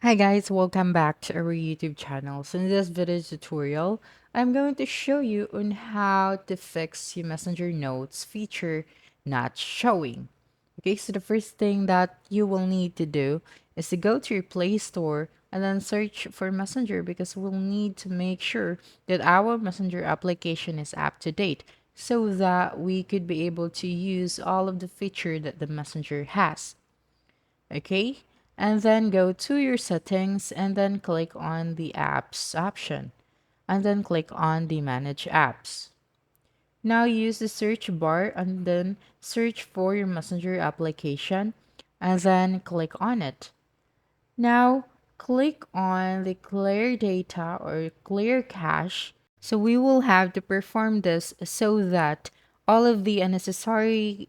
Hi guys, welcome back to our YouTube channel. So in this video tutorial, I'm going to show you on how to fix your Messenger Notes feature not showing. Okay, so the first thing that you will need to do is to go to your Play Store and then search for Messenger because we'll need to make sure that our Messenger application is up to date so that we could be able to use all of the feature that the Messenger has. Okay, and then go to your settings and then click on the apps option and then click on the manage apps. Now use the search bar and then search for your messenger application and then click on it. Now click on the clear data or clear cache. So we will have to perform this so that all of the unnecessary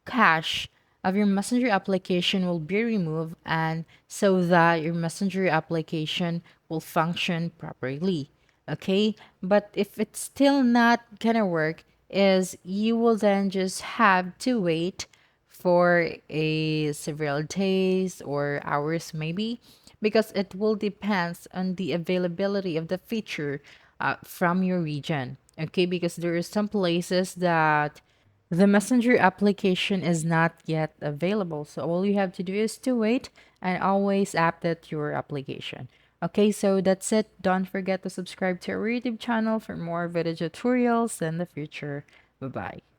cache of your messenger application will be removed and so that your messenger application will function properly. Okay, but if it's still not gonna work, is you will then just have to wait for a several days or hours maybe, because it will depends on the availability of the feature from your region. Okay, because there are some places that the Messenger application is not yet available. So all you have to do is to wait and always update your application. Okay, so that's it. Don't forget to subscribe to our YouTube channel for more video tutorials in the future. Bye bye.